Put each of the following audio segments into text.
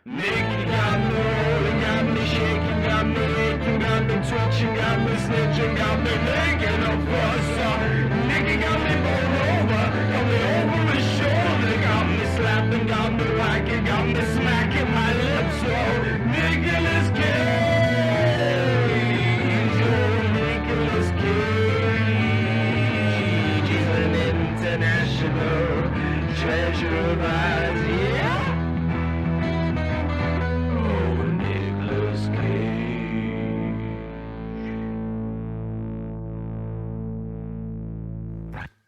Nick got me rolling, got me shaking, got me aching, got me twitching, got me snitching, got me making a fuss. Nick got me bowled over, got me over his shoulder, got me slapping, got me whacking, got me smacking my lips. Oh, Nicolas Cage, oh, Nicolas Cage, he's an international treasure of ours, yeah.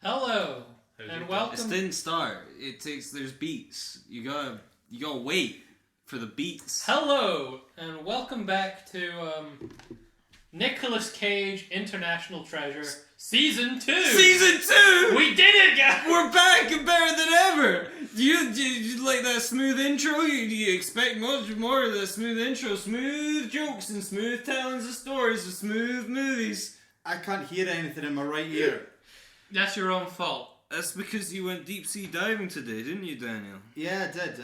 Hello, and welcome. It didn't start. There's beats. You gotta wait for the beats. Hello, and welcome back to Nicolas Cage International Treasure Season 2! Season 2! We did it, guys! We're back and better than ever! Do you like that smooth intro? Do you expect much more of the smooth intro? Smooth jokes and smooth tellings of stories of smooth movies. I can't hear anything in my right ear. That's your own fault. That's because you went deep sea diving today, didn't you, Daniel? Yeah, I did.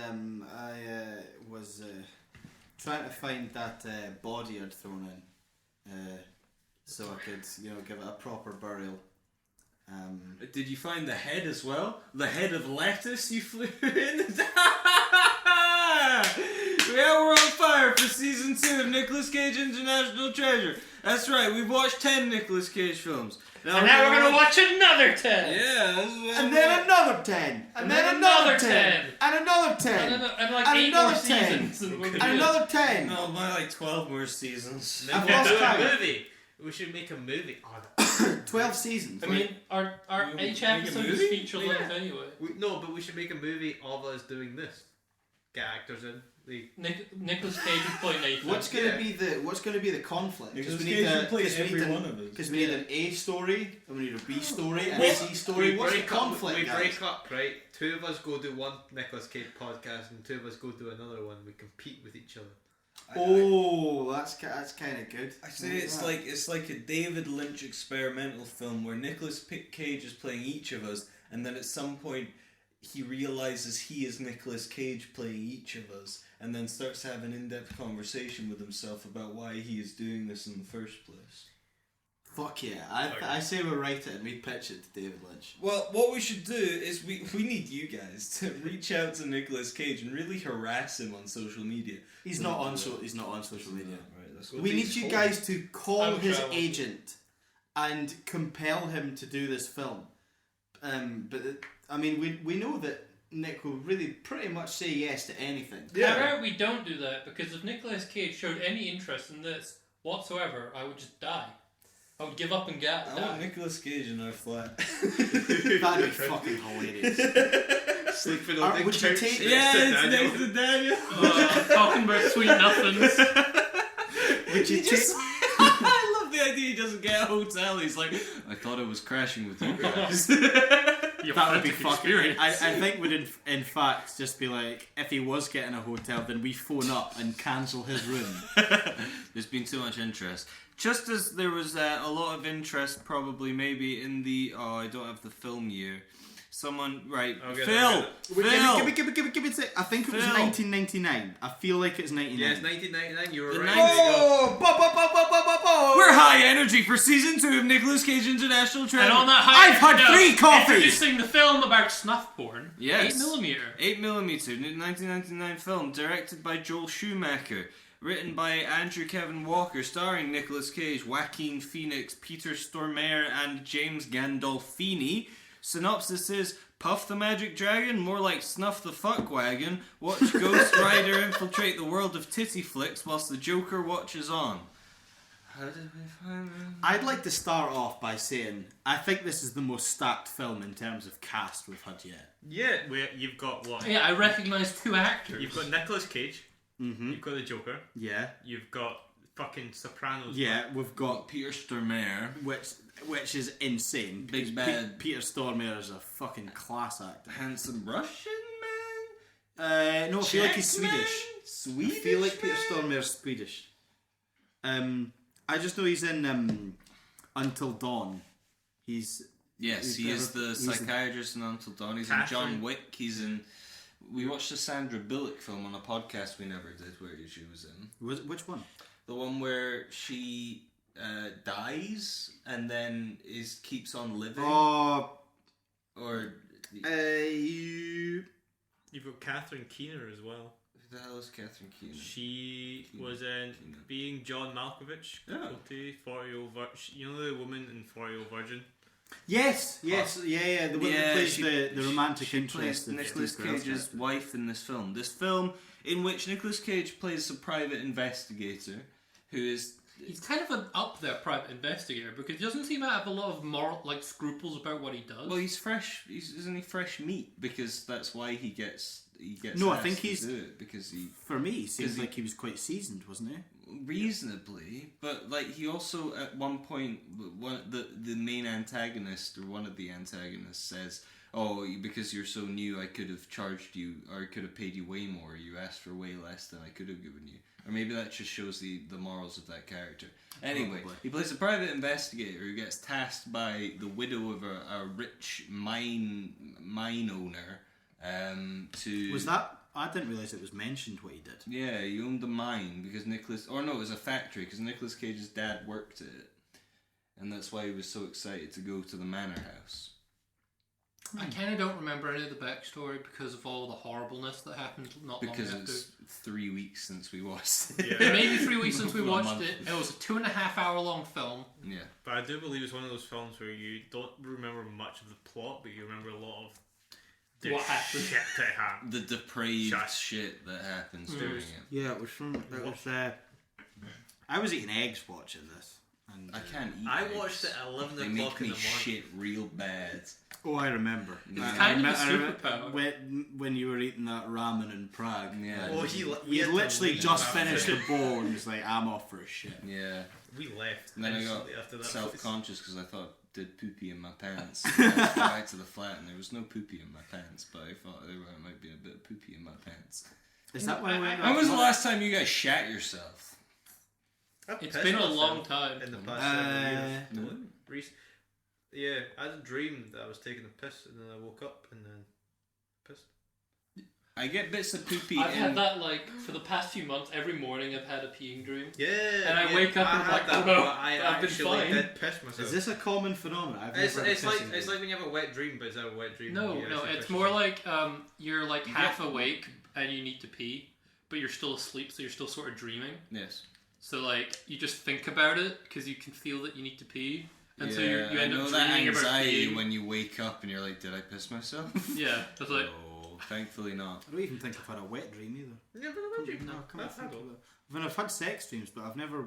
I was trying to find that body I'd thrown in, so I could, give it a proper burial. Did you find the head as well? The head of lettuce you flew in? Yeah, we're on fire for season 2 of Nicolas Cage International Treasure. That's right, we've watched 10 Nicolas Cage films. Now we're gonna watch another 10! Yeah. And then another 10! And then another 10! And another 10! And like And 8 another more 10. seasons. And another 10! No, like 12 more seasons. I've lost count. movie. We should make a movie. 12 seasons. I mean, our each episode is feature length anyway. No, but we should make a movie of us doing this. Get actors in. Nicolas Cage would play Nathan. What's gonna be the conflict? Because we need one of us. Because we need an A story, and we need a B story, and a C story. What's the conflict, We guys? break up, right? 2 of us go do one Nicolas Cage podcast, and 2 of us go do another one. We compete with each other. Oh, that's kind of good. I say it's like a David Lynch experimental film where Nicolas Cage is playing each of us, and then at some point he realizes he is Nicolas Cage playing each of us, and then starts to have an in-depth conversation with himself about why he is doing this in the first place. Fuck yeah! I say we write it and we pitch it to David Lynch. Well, what we should do is we need you guys to reach out to Nicolas Cage and really harass him on social media. He's not on social media. Right, We need you guys to call his travel. agent and compel him to do this film. But I mean, we know that Nick will really pretty much say yes to anything. How about we don't do that? Because if Nicolas Cage showed any interest in this whatsoever, I would just die. I would give up and die. I want Nicolas Cage in our flat. That'd be fucking hilarious. Sleeping on the Would you couch. take? Yeah, it's next to Daniel. Talking about sweet nothings. Would you take? I love the idea he doesn't get a hotel. He's like, I thought I was crashing with you guys. That would be fucking. Experience. I think would in fact just be like, if he was getting a hotel, then we phone up and cancel his room. There's been too much interest. Just as there was a lot of interest, probably maybe in the I don't have the film year. Someone Phil. Give me a sec. I think it was Phil. 1999. I feel like it's 99. Yeah, it's 1999. You were The right. 90s. Oh! We're high energy for season 2 of Nicolas Cage International Treasure. And on that high I've had 3 coffees. Introducing the film about snuff porn. Yes. 8mm. 8mm, 1999 film, directed by Joel Schumacher. Written by Andrew Kevin Walker, starring Nicolas Cage, Joaquin Phoenix, Peter Stormare, and James Gandolfini. Synopsis is: Puff the Magic Dragon, more like Snuff the Fuckwagon. Watch Ghost Rider infiltrate the world of titty flicks whilst the Joker watches on. How did we find them? I'd like to start off by saying I think this is the most stacked film in terms of cast we've had yet. Yeah, you've got what? Yeah, I recognise 2 actors. You've got Nicolas Cage. Mm-hmm. You've got the Joker. Yeah. You've got fucking Sopranos. Yeah, we've got Peter Stormare. which is insane. Big bad. Peter Stormare is a fucking class actor. Handsome Russian man? No, I feel like he's Jackman? Swedish. I feel like Peter Stormare's Swedish. I just know he's in Until Dawn. Yes, he is the psychiatrist in Until Dawn. He's in John Wick. He's in We watched a Sandra Bullock film on a podcast we never did where she was in. Which one? The one where she dies and then keeps on living. Oh, Or you... You've got Catherine Keener as well. who the hell is Catherine Keener? She Keener. was in Keener. Being John Malkovich. Yeah. 40-year-old you know the woman in 40-year-old Virgin? Yes, yeah. The woman who plays she- the romantic she interest plays of Nicolas Steve Carell's Cage's character. wife in this film. This film in which Nicolas Cage plays a private investigator who is He's kind of an up there private investigator because he doesn't seem to have a lot of moral scruples about what he does. well, he's fresh. Isn't he fresh meat? Because that's why he gets. No, I asked think to he's- do it because he For me, he seems 'Cause he- like he was quite seasoned, wasn't he? reasonably, but like he also at one point the main antagonist or one of the antagonists says, "Oh, because you're so new, I could have charged you or I could have paid you way more. You asked for way less than I could have given you." Or maybe that just shows the morals of that character. Anyway, Probably. he plays a private investigator who gets tasked by the widow of a rich mine owner to... Was that? I didn't realise it was mentioned what he did. Yeah, he owned the mine because Nicholas... Or no, it was a factory because Nicolas Cage's dad worked at it. And that's why he was so excited to go to the manor house. I kind of don't remember any of the backstory because of all the horribleness that happened not Because long after. it's 3 weeks since we watched it. Yeah. Maybe 3 weeks since we For a watched month. it. It was a 2.5 hour long film. Yeah. But I do believe it's one of those films where you don't remember much of the plot, but you remember a lot of the What happened. shit that happened. The depraved Shush. shit that happens during it. Yeah, it was from. It was. I was eating eggs watching this. And, I can't eat I eggs. watched it at 11 They o'clock make in the me morning. shit real bad. Oh, I remember. It's kind of a I remember superpower. when you were eating that ramen in Prague. Yeah. Oh, we He had to literally leave just after- finished the bowl and was like, "I'm off for a shit." Yeah. We left And then I got instantly after that. self-conscious because I thought did poopy in my pants. I went back to the flat and there was no poopy in my pants, but I thought there might be a bit of poopy in my pants. Is that why? When was the last time you guys shat yourself? I've It's pissed been a myself long time. in the past 7 years. no. Yeah, I had a dream that I was taking a piss and then I woke up and then pissed. I get bits of poopy I've in... had that for the past few months. Every morning I've had a peeing dream. Yeah, And I wake up and I'm had like, that, oh no, but I I've been actually fine. did piss myself. Is this a common phenomenon? I've It's, never had a it's like pissing it's dream. like when you have a wet dream, but it's not a wet dream. No, you no, actually it's piss more yourself. like you're like half awake and you need to pee, but you're still asleep, so you're still sort of dreaming. Yes. So like you just think about it because you can feel that you need to pee, and so you I end know up that dreaming about anxiety peeing. when you wake up and you're like, did I piss myself? Yeah, it's like No, thankfully not. I don't even think I've had a wet dream either. You never had a wet dream? No, come on, I've think had of one. it. I mean, I've had sex dreams, but I've never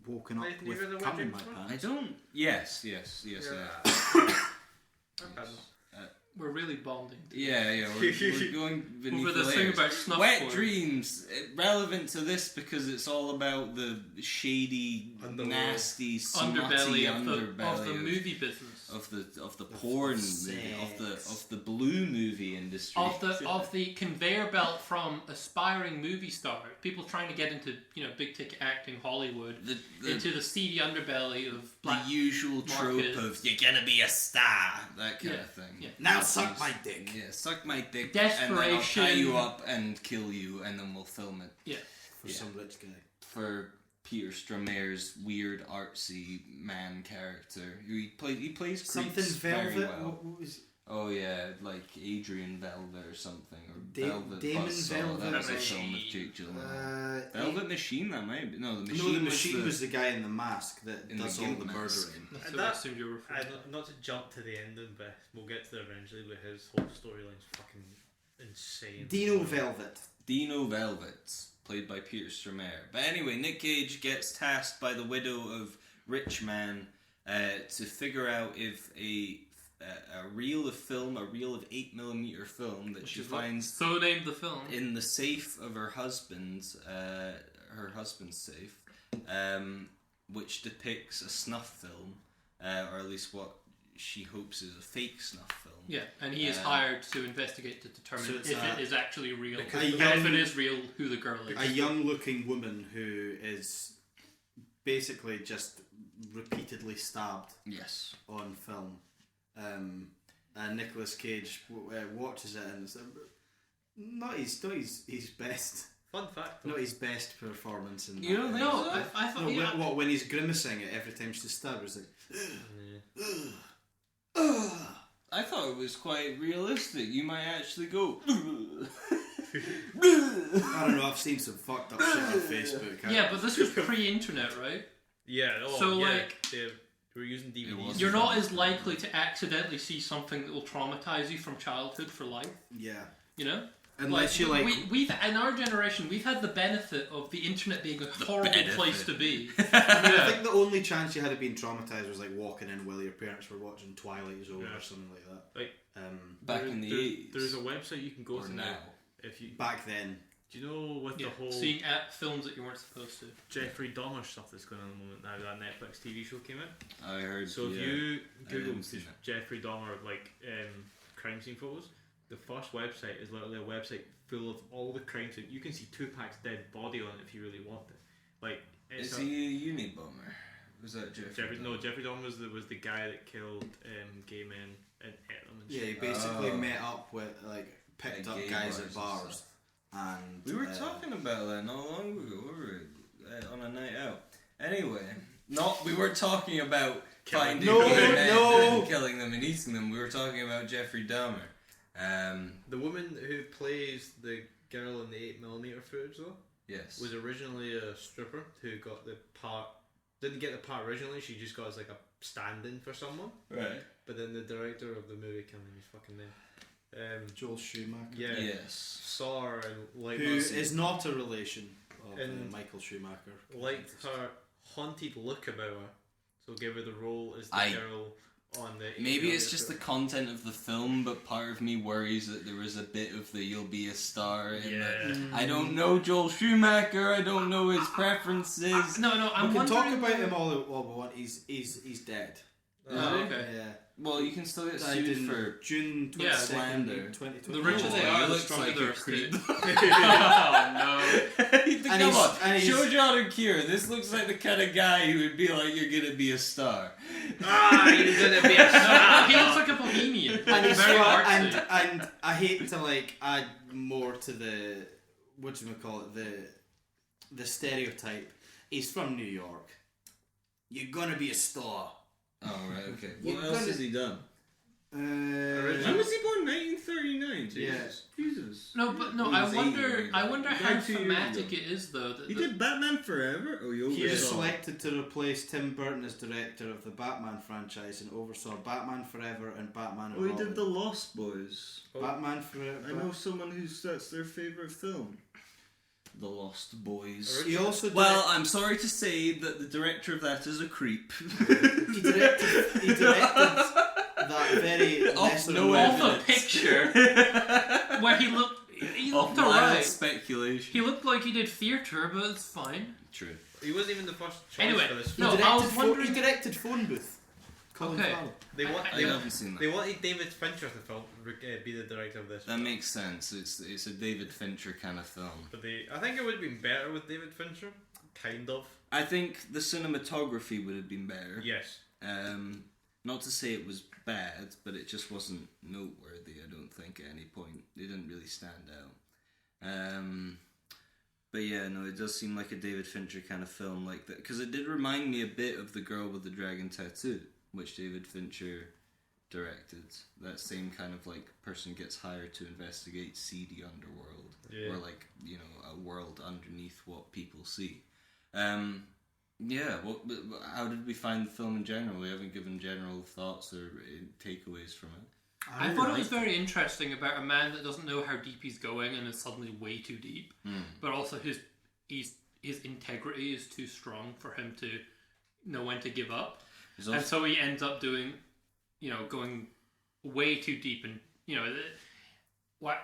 woken up Nathan, you with ever had a wet cum in dream my before? I pants. don't... Yes. Yeah. I've had one. we're really bonding. Yeah, we're going beneath Over the the thing layers. about snuff Wet porn. dreams, relevant to this because it's all about the shady, Underworld. nasty, Underbelly smutty of underbelly the movie business. of the porn movie, of the blue movie industry. Of the conveyor belt from aspiring movie stars, people trying to get into big ticket acting Hollywood, the into the seedy underbelly of black. the usual trope market. of you're gonna be a star, that kind of thing. Yeah. Now suck my dick. Yeah, suck my dick, and then I'll tie Desperation. you up and kill you, and then we'll film it. Yeah, For some rich guy. For Peter Stormare's weird artsy man character, who he plays Something creeps very velvet. well. What was Oh yeah, like Adrian Velvet or something, or Damon Velvet Buzzsaw. Velvet. That was a Machine. film with Jake Gyllenhaal. Velvet Machine, that might be. No, the Machine. No, the machine was the guy in the mask that In the does all the Gimp mask. murdering. that's And what I that- assumed you were referring to. Not to jump to the ending, but we'll get to it eventually. But his whole storyline's fucking insane. Dino Velvet. Dino Velvet, played by Peter Stormare. But anyway, Nic Cage gets tasked by the widow of Rich Man to figure out if a reel of 8mm film that she finds So named the film. in the safe of her husband's safe, which depicts a snuff film, or at least what she hopes is a fake snuff film. Yeah, and he is hired to investigate to determine So it's if it is actually real. because And a young- if it is real, who the girl is. A young-looking woman who is basically just repeatedly stabbed Yes. on film. And Nicolas Cage watches it and Not his best. Fun fact. Not his best performance in You that. don't think No, so? I thought. No, Yeah, when he's grimacing it every time she's stabbed, it's like. I thought it was quite realistic. You might actually go. I don't know. I've seen some fucked up shit on Facebook. yeah, but this was pre-internet, right? Yeah. Oh, So, yeah, like- they were using DVDs. was- You're not as likely to accidentally see something that will traumatize you from childhood for life. Yeah. You know. Unless you like. we've in our generation we've had the benefit of the internet being a horrible benefit. place to be. I think the only chance you had of being traumatized was like walking in while your parents were watching Twilight Zone Yeah. or something like that. Like Back in the 80s. There's a website you can go Or to now. if you. Back then. Do you know with Yeah, the whole seeing at films that you weren't supposed to. Jeffrey Dahmer stuff that's going on at the moment now? That Netflix TV show came out. I heard. So if yeah. you I Google haven't seen it. Jeffrey Dahmer crime scene photos, the first website is literally a website full of all the crime scene. You can see Tupac's dead body on it if you really want it. Like it's Is he a Unabomber? Was that Jeffrey? Jeffrey Dahmer was the guy that killed gay men and ate them and Yeah, shit. he basically Oh. met up with picked At up gay guys bars at and bars, stuff. and We were talking about that not long ago, were we? On a night out. Anyway, we were talking about Killing finding No, men no. and killing them and eating them. We were talking about Jeffrey Dahmer. The woman who plays the girl in the 8mm footage though Yes. was originally a stripper who got the part. Didn't get the part originally. She just got as like a stand-in for someone. Right. But then the director of the movie, can't remember his fucking name. Joel Schumacher, Yeah. Yes. Saw her and liked who her, is not a relation of And- Michael Schumacher. liked her haunted look about her, so gave her the role as the I- girl on the. Maybe it's just the content of the film, but part of me worries that there was a bit of the "you'll be a star" in Yeah. that. I don't know Joel Schumacher. I don't know his preferences. No, I'm We can wondering. talk about him all we want. He's dead. Oh, okay. Yeah. Well, you can still get Died sued in for June Yeah. 22nd, slander. 2020. The richer they Oh, are, he the looks stronger like their a creep. state. Oh no. Come he's- on, and he's- show John and Cure. This looks like the kind of guy who would be like, "You're gonna be a star." You're gonna be a star. He looks like a bohemian. And, he's Very from- artsy. and I hate to add more to the the stereotype. He's from New York. You're gonna be a star. Oh right, okay. You're What else gonna- has he done? Original- When was he born? 1939. Jesus. Yeah. Jesus. No, but no. He I was 80 wonder. when he I died. wonder He how died 2 years thematic ago. it is, though. That, He that- did Batman Forever. Oh, you He was oversaw. selected to replace Tim Burton as director of the Batman franchise and oversaw Batman Forever and Batman and Oh, he Robin. did The Lost Boys. Batman Forever. I know someone who's that's their favourite film. The Lost Boys. He also Well, I'm sorry to say that the director of that is a creep. he directed that very lesser no known- off a evidence. picture where he looked Of wild alright. speculation. He looked like he did theatre, but it's fine. True. He wasn't even the first choice Anyway, for this He no, film. I was directed wondering. he directed Phone Booth. Colin Okay. Farrell. They want I they, haven't seen they that. wanted David Fincher to be the director of this. That makes sense. It's a David Fincher kind of film. But I think it would have been better with David Fincher. Kind of. I think the cinematography would have been better. Yes. Not to say it was bad, but it just wasn't noteworthy. I don't think at any point it didn't really stand out. But yeah, no, it does seem like a David Fincher kind of film like that, because it did remind me a bit of The Girl with the Dragon Tattoo, which David Fincher directed. That same kind of like person gets hired to investigate seedy underworld, Yeah. or like, you know, a world underneath what people see. Yeah, how did we find the film in general? We haven't given general thoughts or takeaways from it. I thought it was very interesting about a man that doesn't know how deep he's going and is suddenly way too deep, but also his integrity is too strong for him to know when to give up, and so he ends up doing, going way too deep, and I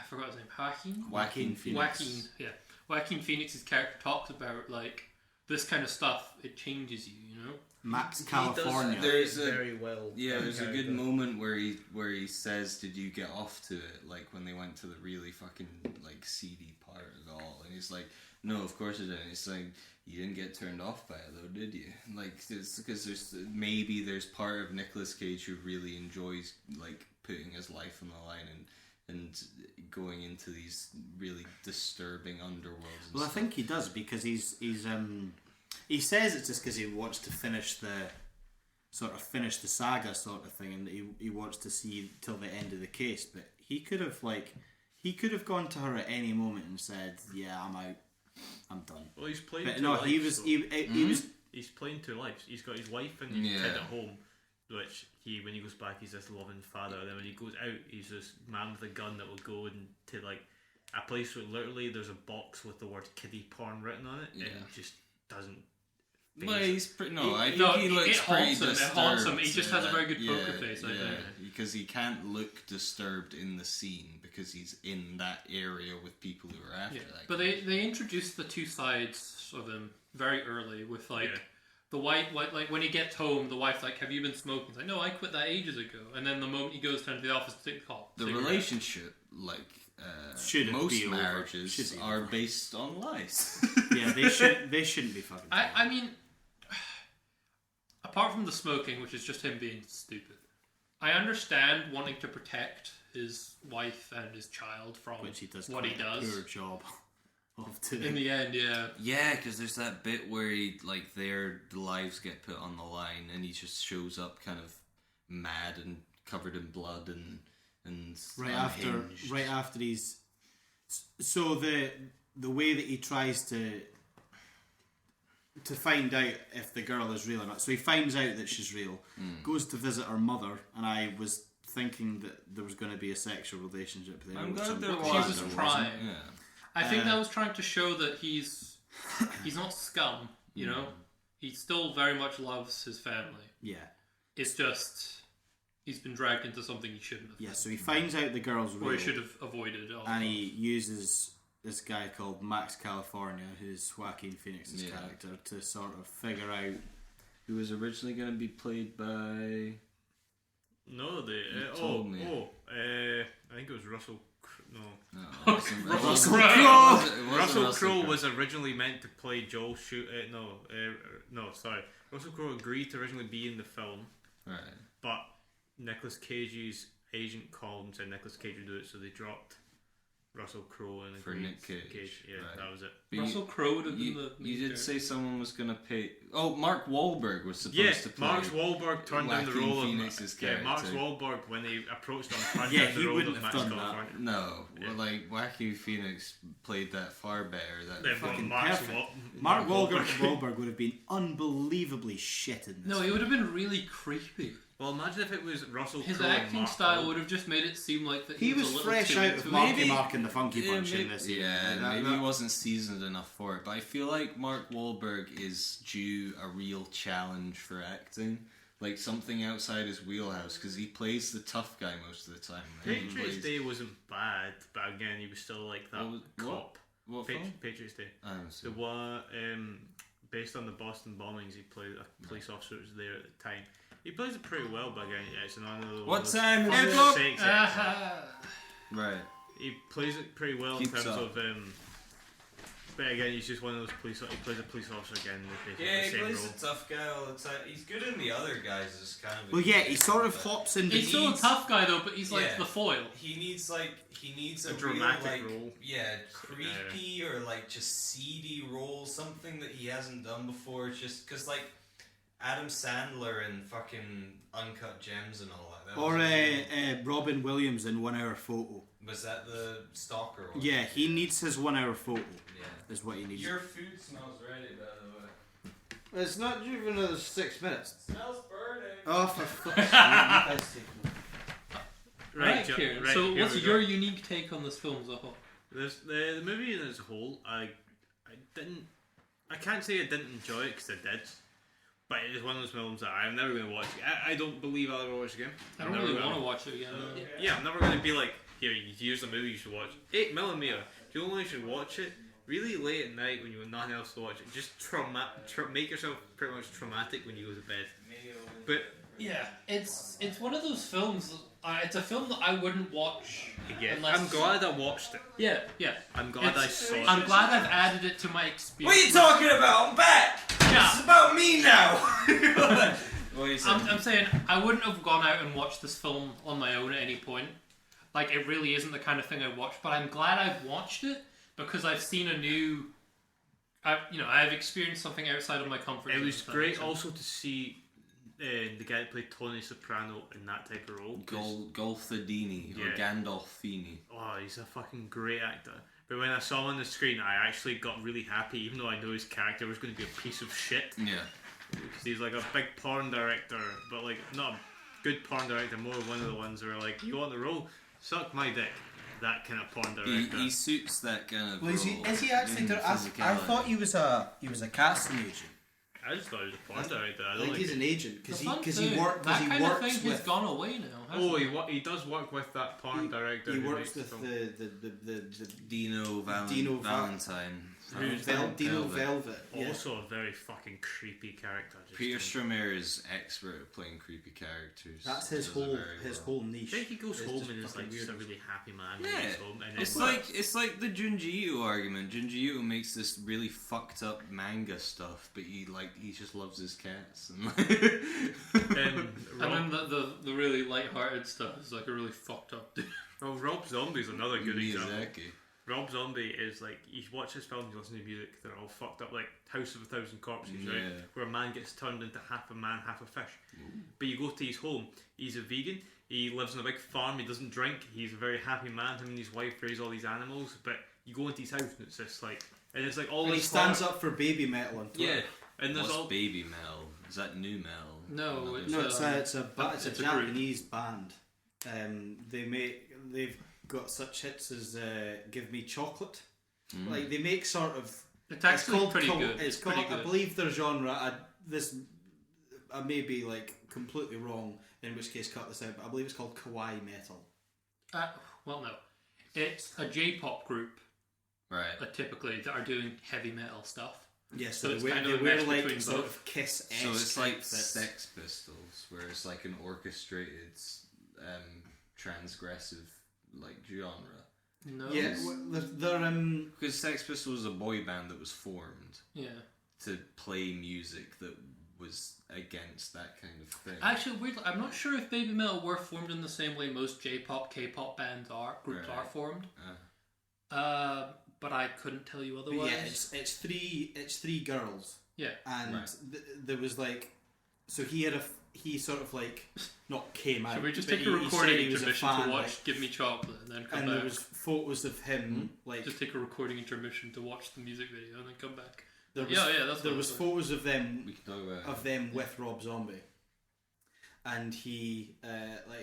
forgot his name, Joaquin Phoenix. Joaquin Phoenix's character talks about like this kind of stuff. It changes you, Max He California. does There's a- very well. There's a good character. moment where he says, "Did you get off to it?" Like when they went to the really fucking like seedy part of it all, and he's like, "No, of course I didn't." It's like, "You didn't get turned off by it though, did you?" Like it's because there's part of Nicolas Cage who really enjoys like putting his life on the line and and going into these really disturbing underworlds. And Well, I stuff. think he does because he says it's just because he wants to finish the saga sort of thing, and he wants to see till the end of the case. But he could have gone to her at any moment and said, "Yeah, I'm out, I'm done." Well, he's playing. But two no, lives, he was so he was he's playing two lives. He's got his wife and his Yeah. kid at home, which when he goes back, he's this loving father. And then when he goes out, he's this man with a gun that will go into like a place where literally there's a box with the word kiddie porn written on it, Yeah. and just doesn't. Well, he's pretty. No, I think No, he looks it pretty haunts him. It disturbed. haunts him. He just has a very good poker face, I think. Because he can't look disturbed in the scene because he's in that area with people who are after Yeah. that. But they introduced the two sides of him very early with like Yeah. the wife, like when he gets home, the wife's like, "Have you been smoking?" He's like, "No, I quit that ages ago." And then the moment he goes down to the office to take the call, The relationship, like Shouldn't most be over. marriages, Should be are over. based on lies. yeah, they shouldn't be fucking. I mean, apart from the smoking, which is just him being stupid, I understand wanting to protect his wife and his child from which he does what quite he a does. poor job of In doing. the end, yeah. Yeah, because there's that bit where their lives get put on the line, and he just shows up kind of mad and covered in blood and right unhinged. after he's so the way that he tries to find out if the girl is real or not. So he finds out that she's real, goes to visit her mother, and I was thinking that there was going to be a sexual relationship there. I'm which glad there which was. She was there wasn't. trying. Yeah. I think that was trying to show that he's not scum, you know? He still very much loves his family. Yeah. It's just he's been dragged into something he shouldn't have. Yeah, so he finds out the girl's real, Or he should have avoided it all. and he uses this guy called Max California, who's Joaquin Phoenix's Yeah. character, to sort of figure out. Who was originally going to be played by... No, told me. I think it was Russell. No, No, it wasn't- it Russell wasn't- Crowe. it wasn't- it wasn't Russell Crowe was originally meant to play Joel sorry. Russell Crowe agreed to originally be in the film, Right. but Nicolas Cage's agent called and said Nicolas Cage would do it, so they dropped Russell Crowe and For agreed Nic Cage, Yeah, right. that was it. But Russell Crowe would have been you, the you main did character. say someone was going to pay... Oh, Mark Wahlberg was supposed Yeah, to play... Mark Wahlberg turned down the Joaquin role Phoenix's of... Yeah, Mark character. Wahlberg, when they approached him, turned Yeah, down the he role wouldn't of have Max done that. California. No, Yeah. well, like Joaquin Phoenix played that far better. That They've got Fucking Mark perfect. Wa- Mark Wahlberg would have been unbelievably shit in this. No, he would have been really creepy. Well, imagine if it was Russell His Crowe and acting Mark style Wahlberg. would have just made it seem like that He was was a little fresh too out into of it. Marky Maybe- Mark and the Funky Bunch in this. maybe That- he wasn't seasoned enough for it. But I feel like Mark Wahlberg is due a real challenge for acting, like something outside his wheelhouse, because he plays the tough guy most of the time. Right? He Patriots plays- Day wasn't bad, but again, he was still like that What- cop. What film? Patriots Day. I haven't seen The one based on the Boston bombings, he played a police officer who was there at the time. He plays it pretty well, but again, it's another. What those- time is for it? fuck's sake, Ah, Right. He plays it pretty well in Keeps terms up. of. But again, he's just one of those police. He plays a police officer again. Basically Yeah, the he same plays role. the tough guy all the time. He's good in the other guys as kind of. Well, yeah, he sort of hops into. he's still a tough guy though, but he's like Yeah. the foil. He needs a dramatic real, like, role. yeah, creepy or like just seedy role, something that he hasn't done before. Just because like Adam Sandler and fucking Uncut Gems and all that. Or Robin Williams in 1 Hour Photo. Was that the stalker one? Yeah, he needs his 1 hour photo. Yeah. Is what he needs. Your food smells ready, by the way. It's not due for another 6 minutes. Smells burning. Oh, for fuck's sake. Right, Jo- Kieran. right, So, here what's we go. your unique take on this film as a whole? The movie as a whole, I can't say I didn't enjoy it because I did, but it is one of those films that I'm never going to watch. I don't believe I'll ever watch again. I don't really want to watch it again. Yeah, I'm never going to be like, here, here's the movie you should watch. 8mm. Do you know when you should watch it? Really late at night when you have nothing else to watch. Just make yourself pretty much traumatic when you go to bed. But Yeah, it's one of those films. It's a film that I wouldn't watch. yeah, unless I'm glad I watched it. Yeah, yeah. I'm glad I It's- saw it. I'm glad I've added it to my experience. What are you talking about? I'm back. Yeah. It's about me now. What are you saying? I'm saying I wouldn't have gone out and watched this film on my own at any point. Like, it really isn't the kind of thing I watch, but I'm glad I've watched it because I've seen a new. I've experienced something outside of my comfort zone. It was if that great makes sense. also to see the guy that played Tony Soprano in that type of role. Golfadini or Yeah. Gandolfini. Oh, he's a fucking great actor. But when I saw him on the screen, I actually got really happy, even though I know his character was going to be a piece of shit. Yeah. Because he's like a big porn director, but like not a good porn director, more one of the ones where like, you want the role? Suck my dick. That kind of porn director. He suits that kind of Well, is role. he actually? in I physicality. thought he was a casting agent. I just thought he was a porn director. I think he's an agent because The fun he thing, works that kind of thing has with. gone away now. Oh, hasn't it? he does work with that porn director. He who works makes with film. the Dino Val- Valentine. Who's Dino Velvet. Yeah. Also a very fucking creepy character. just Peter in- Stormare is expert at playing creepy characters. That's He his does it whole very well. whole niche. I think he goes It's home just and is fucking like just a weird. really happy man when Yeah, he gets home. And then it's like the Junji Ito argument. Junji Ito makes this really fucked up manga stuff, but he just loves his cats. And And then the really light-hearted stuff is like a really fucked up dude. well, Rob Zombie's another good example. Miyazaki. Rob Zombie is like, you watch his films, you listen to music, they're all fucked up, like House of a Thousand Corpses, right? Yeah. Where a man gets turned into half a man, half a fish. But you go to his home, he's a vegan, he lives on a big farm, he doesn't drink, he's a very happy man, him and his wife raise all these animals, but you go into his house and it's just like, and it's like all And he this stands horror- up for baby metal on Twitter. Yeah, and there's What's all Baby Mel? Is that new Mel? No, Another- it's No, it's a it's a group. Japanese band. They've got such hits as "Give Me Chocolate." Like they make sort of. It's actually pretty cult- good. It's called. pretty I good. believe their genre. I may be like completely wrong. In which case, cut this out. But I believe it's called kawaii metal. Well, no. It's a J-pop group, Right. typically, that are doing heavy metal stuff. Yeah, So so it's they wear, kind of they a wear mesh like between sort both. of Kiss. So it's like Sex Pistols, where it's like an orchestrated, transgressive like genre. No. Yeah, they're Because Sex Pistols was a boy band that was formed Yeah. to play music that was against that kind of thing. Actually, weirdly, I'm not sure if Baby Metal were formed in the same way most J-pop, K-pop groups Right. are formed. Uh, But I couldn't tell you But otherwise. yeah, it's three girls, Yeah. and Right. there was like, so he sort of like not came out. Should we just but take a he said recording he was a intermission fan, to watch like, Give Me Chocolate and then come and back? there was photos of him like Just take a recording intermission to watch the music video and then come back. there was, Yeah, that's there what was it was. photos of them we can talk about of them with Rob Zombie, and he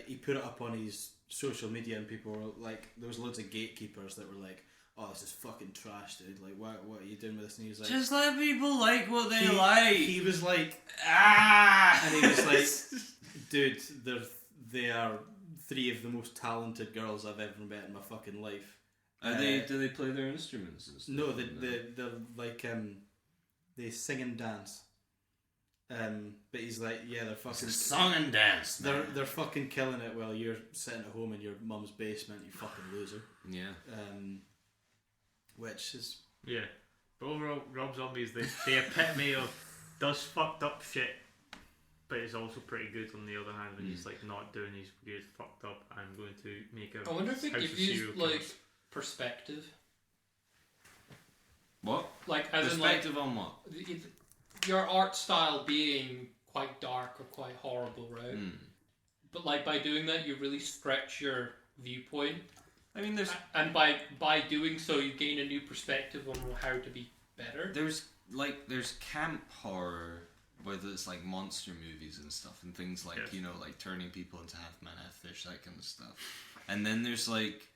he put it up on his social media, and people were like, there was loads of gatekeepers that were like, "Oh, this is fucking trash, dude! Like, what are you doing with this?" And he was like, Just let people like what they he, like. He was like, Ah! and he was like, "Dude, they are three of the most talented girls I've ever met in my fucking life." Do they play their instruments and stuff? No, they're like they sing and dance. But he's like, yeah, they're fucking song and dance. they're fucking killing it while you're sitting at home in your mum's basement, you fucking loser. Yeah. Which is Yeah. But overall, Rob Zombie is the epitome of does fucked up shit, but is also pretty good on the other hand when he's like not doing his weird fucked up. I'm going to make a I wonder if it house gives of you serial like killers. perspective. What? Like as in like Perspective on what? your art style being quite dark or quite horrible, right? But like by doing that, you really stretch your viewpoint, I mean, there's and by doing so, you gain a new perspective on how to be better. there's camp horror, whether it's like monster movies and stuff, and things like Yes. like turning people into half man, half fish, that kind of stuff. And then there's like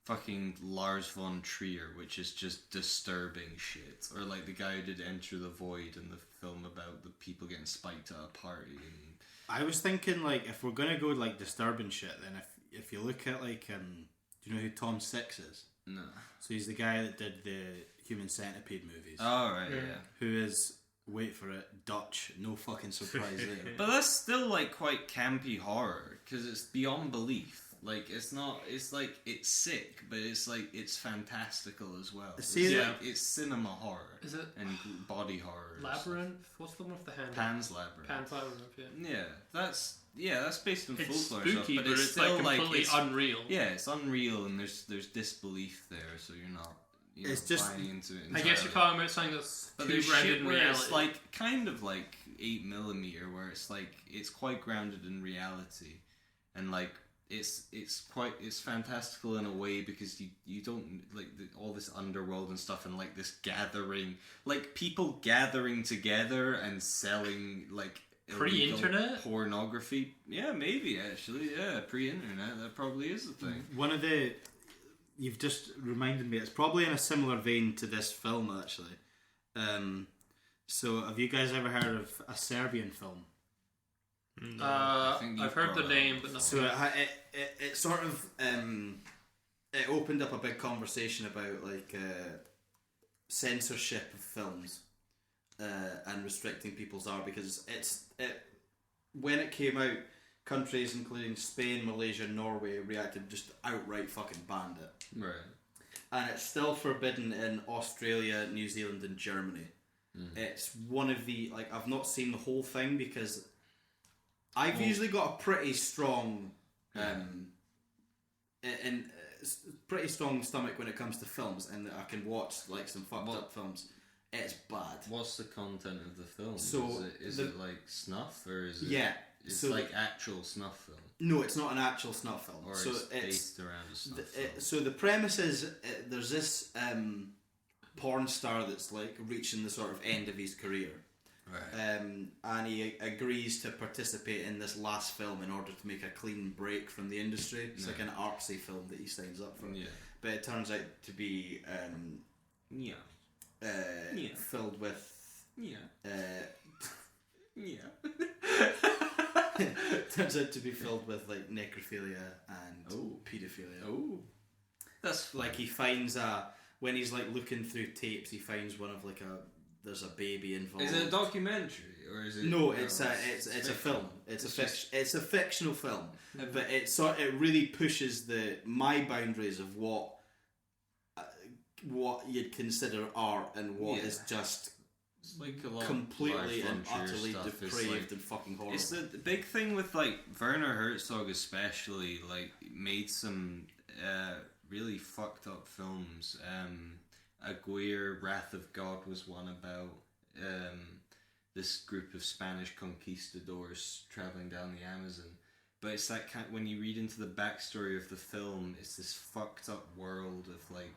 fucking Lars von Trier, which is just disturbing shit, or like the guy who did Enter the Void in the film about the people getting spiked at a party. And I was thinking like if we're gonna go like disturbing shit, then if you look at like do you know who Tom Six is? no. So he's the guy that did the Human Centipede movies. Oh right, yeah. Who is, wait for it, Dutch. No fucking surprise there. But that's still like quite campy horror because it's beyond belief. Like it's not. It's like it's sick, but it's like it's fantastical as well. See, It's yeah. like it's cinema horror. Is it and body horror? Labyrinth? What's the one with the hand? Pan's Labyrinth. Pan's Labyrinth. Yeah. Yeah, that's based on It's folklore spooky, stuff, but it's still like completely it's, unreal. yeah, it's unreal, and there's disbelief there, so you're not. It's just- buying into it. I guess you're talking about something that's But too there's grounded shit in where reality. it's like kind of like 8mm, where it's like it's quite grounded in reality, and like it's fantastical in a way because you don't like all this underworld and stuff, and like this gathering, like people gathering together and selling like illegal Pre-internet? pornography. Yeah, maybe actually. Yeah, pre-internet. That probably is the thing. One of the... You've just reminded me, it's probably in a similar vein to this film, actually. So, have you guys ever heard of a Serbian film? I think you've I've heard the brought name, that but not. So, it sort of... it opened up a big conversation about, like, censorship of films and restricting people's art, because when it came out, countries including Spain, Malaysia, Norway reacted just outright fucking banned it. Right. And it's still forbidden in Australia, New Zealand and Germany. It's one of the... Like, I've not seen the whole thing because I've usually got a pretty strong... pretty strong stomach when it comes to films, and I can watch like some fucked up films. It's bad. What's the content of the film? So is it like snuff, or is it? Yeah. It's so like actual snuff film, no, it's not an actual snuff film. or so it's based around a snuff film. so the premise is there's this porn star that's like reaching the sort of end of his career. Right. And he agrees to participate in this last film in order to make a clean break from the industry. It's like an artsy film that he signs up for. Yeah. But it turns out to be Yeah. filled with Yeah. Yeah. turns out to be filled with like necrophilia and paedophilia. Oh. That's Like he finds when he's like looking through tapes, he finds one of like there's a baby involved. Is it a documentary or is it? No, it's a film. It's a fictional film, but it really pushes my boundaries of what you'd consider art and what is just It's like a lot completely of and utterly stuff. depraved and fucking horrible. It's the big thing with like Werner Herzog especially, like made some really fucked up films. Aguirre, Wrath of God was one about this group of Spanish conquistadors traveling down the Amazon. But it's that kind when you read into the backstory of the film, it's this fucked up world of like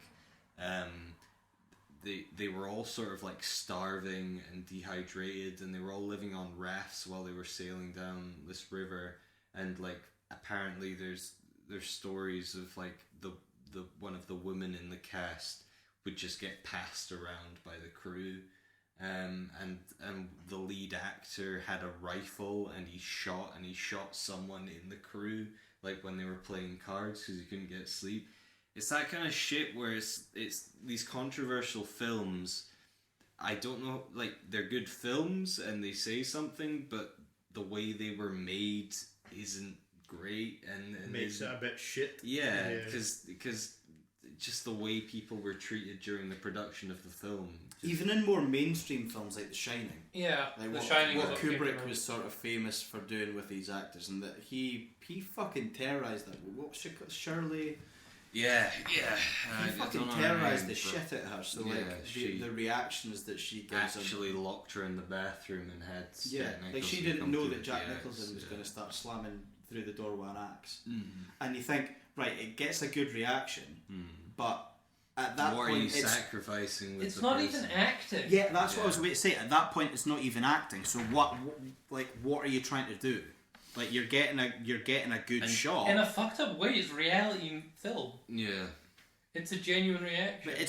they were all sort of like starving and dehydrated, and they were all living on rafts while they were sailing down this river, and like apparently there's stories of like the one of the women in the cast would just get passed around by the crew, and the lead actor had a rifle and he shot someone in the crew like when they were playing cards because he couldn't get sleep. It's that kind of shit where it's these controversial films. I don't know, like they're good films and they say something, but the way they were made isn't great and Makes it a bit shit. Yeah, because just the way people were treated during the production of the film. Even in more mainstream films like The Shining. Yeah, Like The what, Shining what is what came to Kubrick mind. was sort of famous for doing with these actors, and that he fucking terrorised that. What was she called? Shirley? Yeah. He fucking terrorised the shit out of her. So like the reactions that she gives actually locked her in the bathroom and had like Nicholson she didn't come know to that the Jack jets, Nicholson was going to start slamming through the door with an axe. And you think, right, it gets a good reaction, but at that what point, are you sacrificing with It's the not person? even acting. yeah, that's what I was about to say. At that point, it's not even acting. So what are you trying to do? Like you're getting a good shot. In a fucked up way, it's reality film. Yeah. It's a genuine reaction. But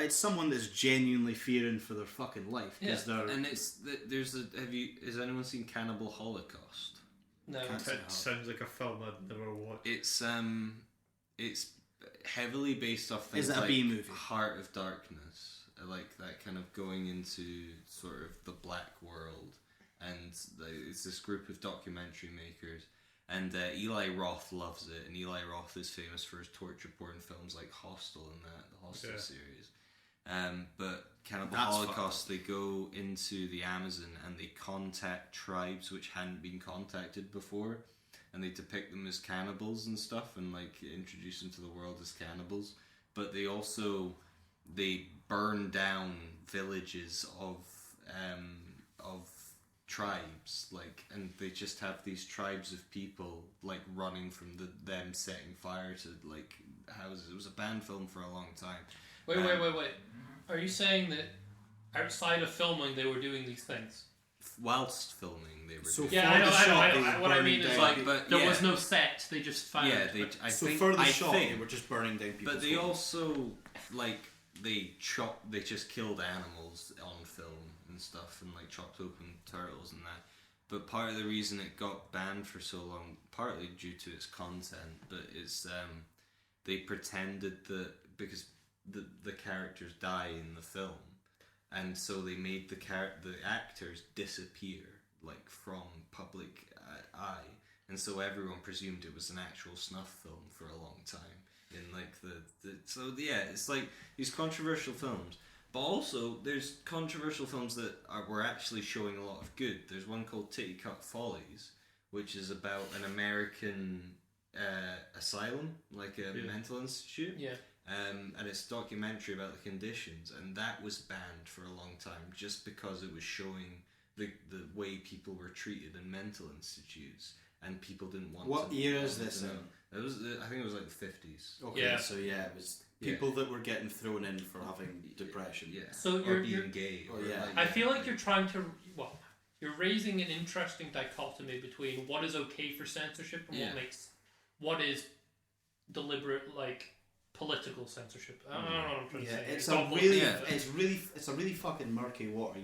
it's someone that's genuinely fearing for their fucking life because they're. And has anyone seen Cannibal Holocaust? No. It sounds like a film I'd never watched. It's heavily based off things Is it a like B movie? Heart of Darkness, like that kind of going into sort of the black world, and it's this group of documentary makers, And Eli Roth loves it, and Eli Roth is famous for his torture porn films like Hostel and the Hostel series. But Cannibal That's Holocaust, they go into the Amazon and they contact tribes which hadn't been contacted before, and they depict them as cannibals and stuff, and like introduce them to the world as cannibals. But they burn down villages of tribes, like, and they just have these tribes of people like running from them setting fire to like houses. It was a banned film for a long time. Wait. Are you saying that outside of filming they were doing these things? Whilst filming, they were. So doing Yeah, I know. they were What I burning mean is down- like but, there yeah. was no set. They just found. Yeah, I So think, for the I shot, think, they were just burning down people's but they homes. also like they just killed animals on film and stuff, and like chopped open turtles and that. But part of the reason it got banned for so long, partly due to its content, but it's they pretended that because the characters die in the film, and so they made the actors disappear like from public eye, and so everyone presumed it was an actual snuff film for a long time. In like so yeah, it's like these controversial films. But also, there's controversial films that were actually showing a lot of good. There's one called Titty Cut Follies, which is about an American asylum, like a mental institute. Yeah. And it's a documentary about the conditions, and that was banned for a long time just because it was showing the way people were treated in mental institutes, and people didn't want. What year is this in? It was, I think it was like the 50s. Okay, Yeah. so yeah, it was people that were getting thrown in for having depression. Yeah. So or you're being gay. Oh, or yeah. like, I feel like you're trying to you're raising an interesting dichotomy between what is okay for censorship and what is deliberate like political censorship. I don't know what I'm trying to say. It's a really fucking murky water.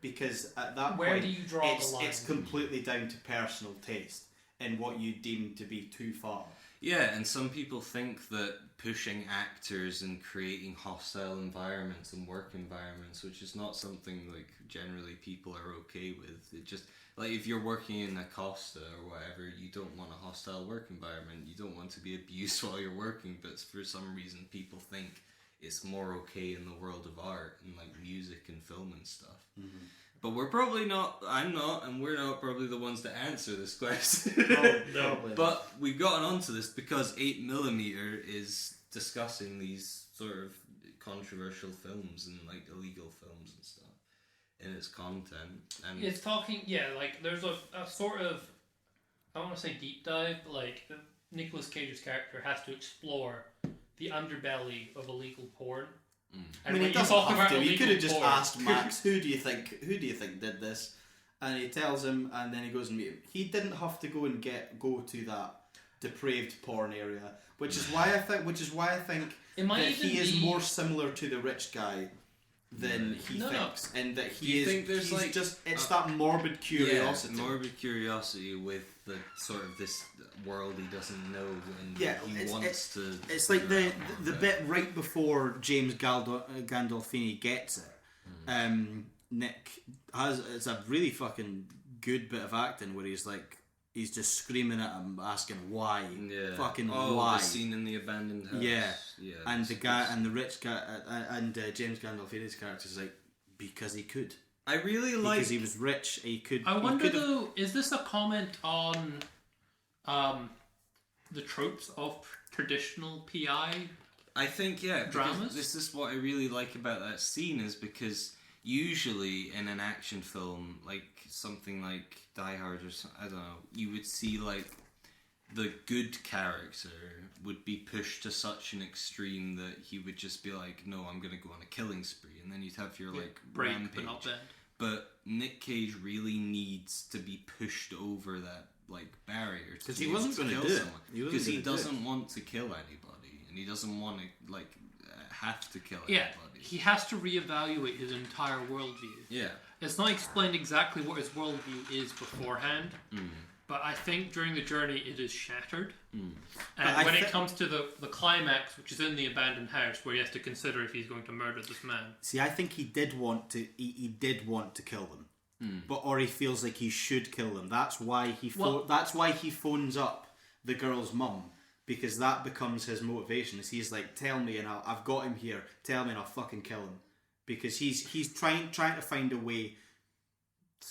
Because at that Where point, do you draw the line? it's completely down to personal taste and what you deem to be too far. Yeah, and some people think that pushing actors and creating hostile environments and work environments, which is not something like generally people are okay with. It just like if you're working in a Costa or whatever, you don't want a hostile work environment. You don't want to be abused while you're working, but for some reason people think it's more okay in the world of art and like music and film and stuff. Mm-hmm. But we're probably not, I'm not, and we're not probably the ones to answer this question. No. But we've gotten onto this because 8mm is discussing these sort of controversial films and like illegal films and stuff in its content. And It's talking, like there's a sort of, I want to say deep dive, but like Nicolas Cage's character has to explore the underbelly of illegal porn. I mean, he doesn't have to. You could have just asked Max, who do you think did this? And he tells him, and then he goes and meet him. He didn't have to go and go to that depraved porn area, which is why I think It might that even he is be- more similar to the rich guy than he thinks, and that Do you think there's he's like just it's that morbid curiosity. Yeah, morbid curiosity with the sort of this world he doesn't know, and he wants to. It's like the bit right before James Gandolfini gets it. Nick it's a really fucking good bit of acting where he's just screaming at him, asking why, why. The scene in the abandoned house. Yeah, and the guy it's- and the rich guy and James Gandolfini's character is like because he could. I really like Because he was rich, he could. I he wonder could've- though, is this a comment on the tropes of traditional PI? I think because Dramas? this is what I really like about that scene is because usually in an action film like something like Die Hard or something, I don't know, you would see like the good character would be pushed to such an extreme that he would just be like, no, I'm gonna go on a killing spree, and then you'd have your like Break, rampage. but not bend. But Nick Cage really needs to be pushed over that like barrier Because he wasn't going to gonna do it. because he gonna do doesn't want to kill anybody, and he doesn't want to like have to kill Yeah, anybody. he has to reevaluate his entire worldview. Yeah. It's not explained exactly what his worldview is beforehand, but I think during the journey it is shattered. And when it comes to the climax, which is in the abandoned house, where he has to consider if he's going to murder this man. See, I think he did want to. He did want to kill them. or he feels like he should kill them. That's why he phones up the girl's mum, because that becomes his motivation. Is he's like, tell me and I've got him here. Tell me and I'll fucking kill him, because he's trying to find a way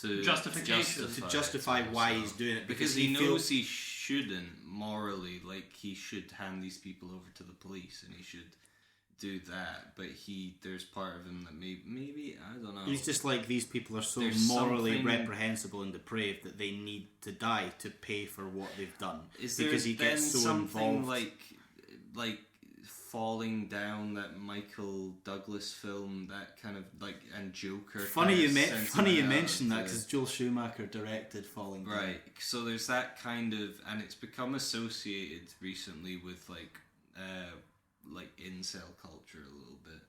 to justify why he's doing it, because he knows he shouldn't morally, like he should hand these people over to the police and he should do that, but there's part of him that maybe I don't know. He's just like, these people are so There's morally something reprehensible and depraved that they need to die to pay for what they've done. Is there because he then gets so something involved. like Falling Down, that Michael Douglas film, that kind of like, and Joker? Funny you sentimentality mention that, because Joel Schumacher directed Falling Down. Right, so there's that kind of, and it's become associated recently with like incel culture a little bit.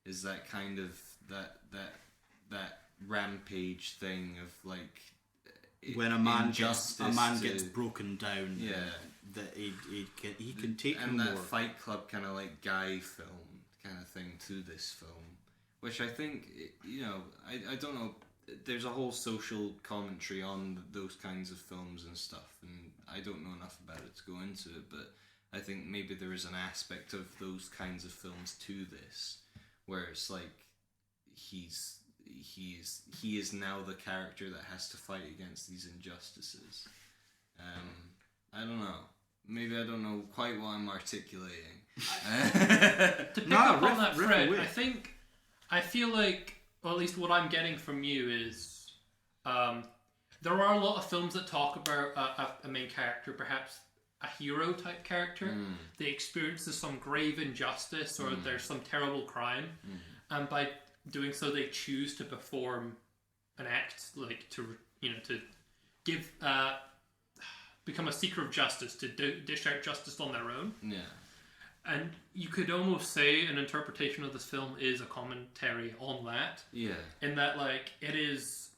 Is that kind of that rampage thing of like when a man gets broken down, yeah, that he can take and no that more. Fight Club kind of like guy film kind of thing to this film, which I think, you know, I don't know. There's a whole social commentary on those kinds of films and stuff, and I don't know enough about it to go into it, but I think maybe there is an aspect of those kinds of films to this, where it's like he is now the character that has to fight against these injustices. I don't know. Maybe I don't know quite what I'm articulating. To pick up on that, Fred, I feel like, or at least what I'm getting from you is, there are a lot of films that talk about a main character, perhaps a hero type character. They experiences some grave injustice or there's some terrible crime, and by doing so they choose to perform an act, like to give become a seeker of justice, to dish out justice on their own. Yeah. And you could almost say an interpretation of this film is a commentary on that. Yeah. In that, like, it is...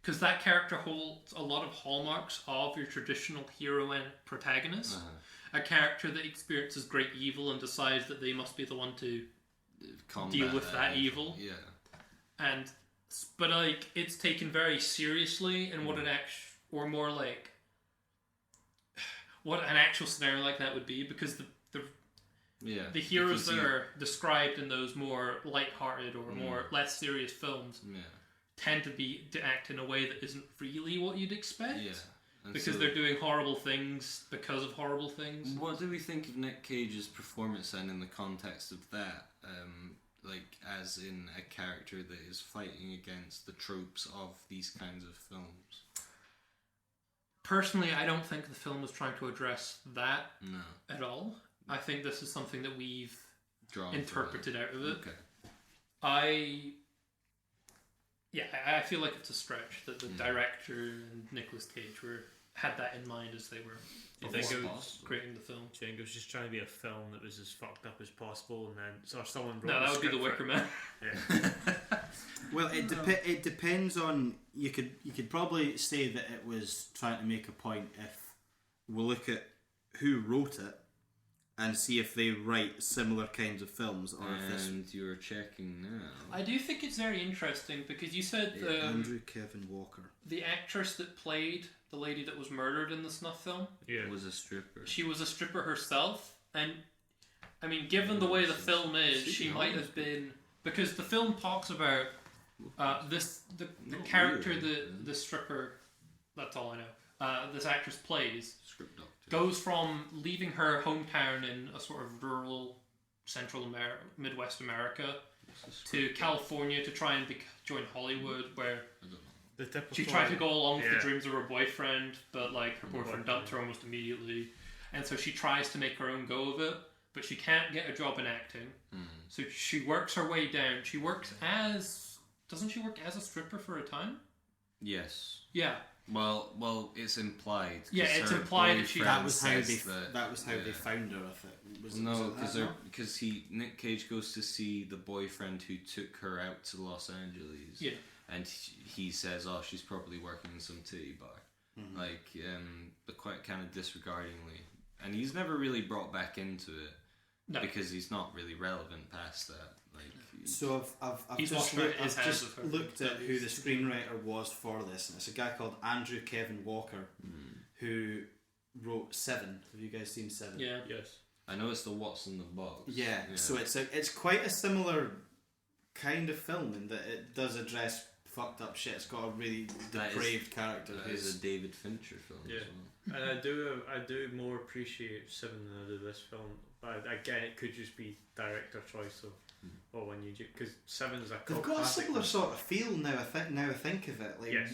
Because that character holds a lot of hallmarks of your traditional hero and protagonist. A character that experiences great evil and decides that they must be the one to deal with that evil. Yeah. But, like, it's taken very seriously, and what or more like... what an actual scenario like that would be, because the heroes that are described in those more light-hearted or more less serious films tend to act in a way that isn't really what you'd expect. Yeah. Because they're doing horrible things because of horrible things. What do we think of Nic Cage's performance then in the context of that? Like, as in a character that is fighting against the tropes of these kinds of films? Personally, I don't think the film was trying to address that at all. I think this is something that we've interpreted out of it. Okay. I feel like it's a stretch that the director and Nicolas Cage had that in mind as they were creating the film. Do you think it was just trying to be a film that was as fucked up as possible, and then someone wrote that would be The Wicker Man. Well, it depends on. You could probably say that it was trying to make a point if we look at who wrote it and see if they write similar kinds of films, or if this. And you're checking now. I do think it's very interesting because you said Andrew Kevin Walker, the actress that played the lady that was murdered in the snuff film, was a stripper. She was a stripper herself, and I mean, given the way the film is, she might have been, because the film talks about the character the stripper. That's all I know. This actress plays. Script doctor. Goes from leaving her hometown in a sort of rural Central Midwest America to California to try and join Hollywood, where she tried to go along with the dreams of her boyfriend, but like her boyfriend dumped her almost immediately, and so she tries to make her own go of it, but she can't get a job in acting. So she works her way down. She works doesn't she work as a stripper for a time? Yes. Yeah. Well, it's implied. Yeah, it's implied that that was how they found her. I think. Because Nic Cage goes to see the boyfriend who took her out to Los Angeles. Yeah. And he says, "Oh, she's probably working in some titty bar," but quite kind of disregardingly. And he's never really brought back into it because he's not really relevant past that. Like, So I've He's just, washing his I've hands just of her. looked at who the screenwriter was for this, and it's a guy called Andrew Kevin Walker, who wrote Seven. Have you guys seen Seven? Yeah. Yes. I know it's the What's in the Box. Yeah. So it's quite a similar kind of film in that it does address fucked up shit. It's got a really depraved character. That is a David Fincher film. Yeah. As well. And I do more appreciate Seven than I do this film. But again, it could just be director choice or when you do, because Seven's a They've cult got a classic. similar sort of feel now. I think of it. Like Yes.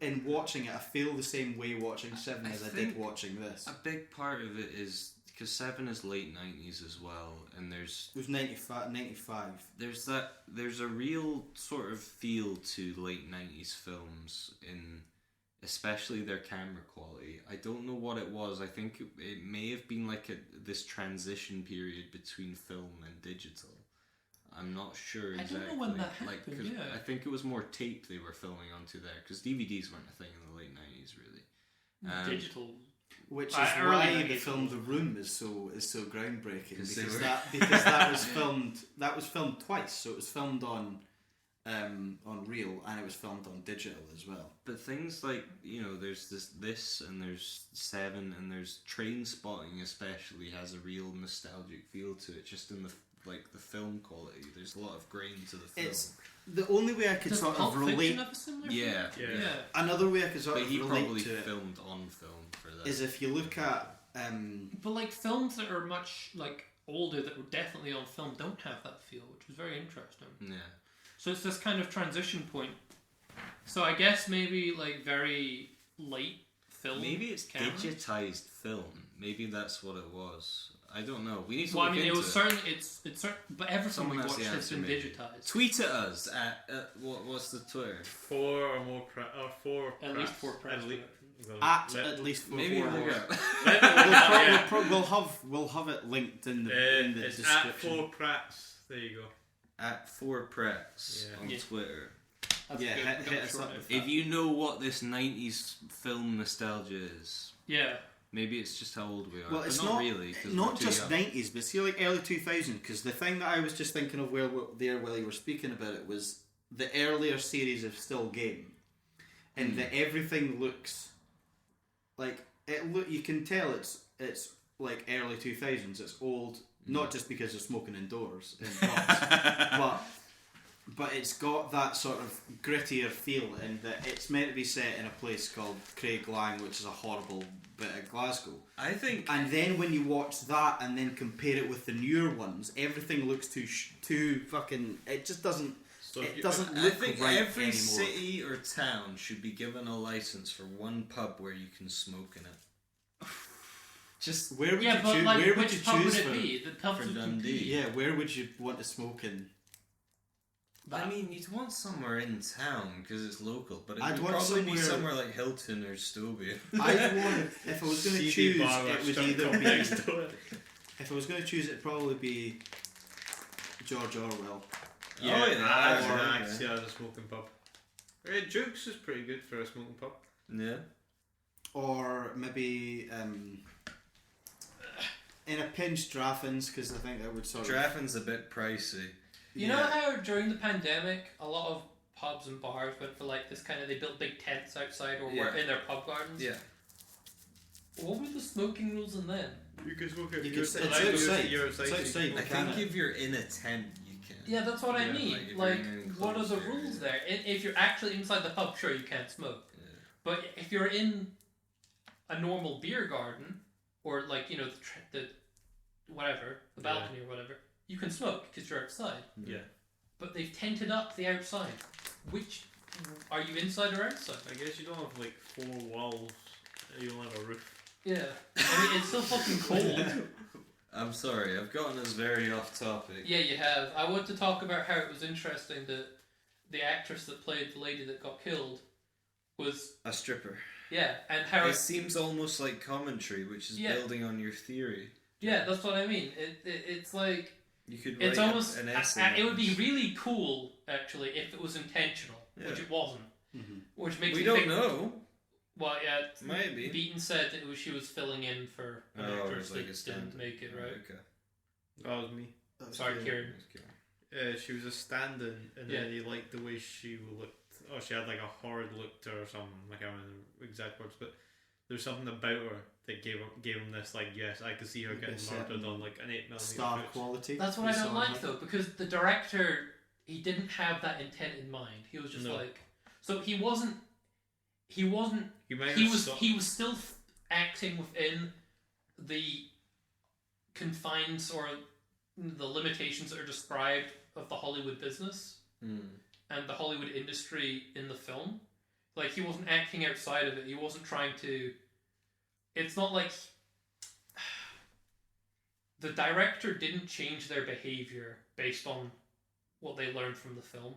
in watching it, I feel the same way watching Seven as I did think watching this. A big part of it is because Seven is late 90s as well, and It was 95. there's a real sort of feel to late 90s films in especially their camera quality. I don't know what it was. I think it may have been like this transition period between film and digital. I'm not sure I exactly. don't know when that Like, happened, 'cause yeah. I think it was more tape they were filming onto there, because DVDs weren't a thing in the late 90s really. Digital. Which is Early why the 90s. film The Room is so groundbreaking, Because because they that was filmed twice. So it was filmed on reel, and it was filmed on digital as well. But things like, there's this and there's Seven and there's Train Spotting especially has a real nostalgic feel to it, just in the film quality. There's a lot of grain to the film. It's the only way I could Does sort Pulp of Fiction relate. have a similar Yeah. feel? Yeah. Another way I could sort But of he relate probably to it filmed on film for that. is if you look at But like films that are much like older that were definitely on film don't have that feel, which was very interesting. Yeah. So it's this kind of transition point. So I guess maybe like very late film. Maybe it's camera. digitized film. Maybe that's what it was. I don't know. We need to Well, I look mean, it into was certainly it's certain, but everything Someone we has watched the has answer, been maybe. digitized. Tweet at us at what's the Twitter? 4 or more four. At least Prats. 4 Prats. At least. Well, at least four. Maybe four we'll hours. get We'll have it linked in the It's description. at 4 Prats. There you go. at 4Prats Yeah. on Yeah. Twitter. That's Yeah, good. hit We got us short up of with that. If you know what this 90s film nostalgia is, Yeah. maybe it's just how old we are. Well, but it's not really. 'Cause not we're too just young. 90s, but see, like early 2000s. Because the thing that I was just thinking of while you were speaking about it was the earlier series of Still Game, and that everything looks like it. You can tell it's like early 2000s. It's old, not just because they're smoking indoors in pubs, but it's got that sort of grittier feel, in that it's meant to be set in a place called Craiglang, which is a horrible bit of Glasgow. I think And then when you watch that and then compare it with the newer ones, everything looks too fucking. It just doesn't. So It you- doesn't I look think right every anymore. city or town should be given a license for one pub where you can smoke in it. Just Where would Yeah, you but choose? like, Where would you which pub would choose it for? be? The pubs for would Dundee. compete. Yeah, where would you want to smoke in? I mean, you'd want somewhere in town because it's local, but it I'd would want probably be somewhere- somewhere like Hilton or Stobie. I'd want. If I was going to CD choose, bar it would restaurant either come be. next to it. If I was going to choose, it'd probably be George Orwell. Yeah, Oh, yeah, I yeah. see that as a smoking pub. Jukes is pretty good for a smoking pub. Yeah. Or maybe in a pinch Draffins, because I think that would sort of. Draffin's a bit pricey. You know how during the pandemic, a lot of pubs and bars went for like this kind of, they built big tents outside or were Yeah. in their pub gardens? Yeah. What were the smoking rules in them? You can smoke it. You You're can sit allowed to use outside. it, you're outside. It's so you outside. can I smoke Can think it? if you're in a tent, you can. Yeah, that's what I Yeah, mean. like, if Like, you're in an what are the enclosed rules area. there? If you're actually inside the pub, sure, you can't smoke. Yeah. But if you're in a normal beer garden, or like, you know, the whatever, the Yeah. balcony or whatever, you can smoke because you're outside. Yeah. But they've tented up the outside. Which, are you inside or outside? I guess you don't have like 4 walls. You don't have a roof. Yeah. I mean, it's so fucking cold. I'm sorry, I've gotten us very off topic. Yeah, you have. I want to talk about how it was interesting that the actress that played the lady that got killed was, A stripper. yeah, and how It seems almost like commentary, which is Yeah. building on your theory. yeah, that's what I mean. It's like, You could write it's almost, an essay. it would on be this. really cool, actually, if it was intentional, which Yeah. it wasn't. Mhm. Which makes We me don't think, know. well, yeah, Maybe. Beaton said that she was filling in for an Oh, actress it's like that a stand. didn't make it, right? Okay. That was me. Sorry, Kieran. That's cool. She was a stand-in, and then he liked the way she looked. Oh, she had like a horrid look to her or something. I can't remember the exact words, but there's something about her that gave him this like, yes, I could see her getting murdered on like an 8mm Star footage. quality. That's what I don't like though, because the director, he didn't have that intent in mind. He was just like, so he wasn't. He was still acting within the confines or the limitations that are described of the Hollywood business and the Hollywood industry in the film. Like, he wasn't acting outside of it. He wasn't trying to... It's not like... The director didn't change their behaviour based on what they learned from the film.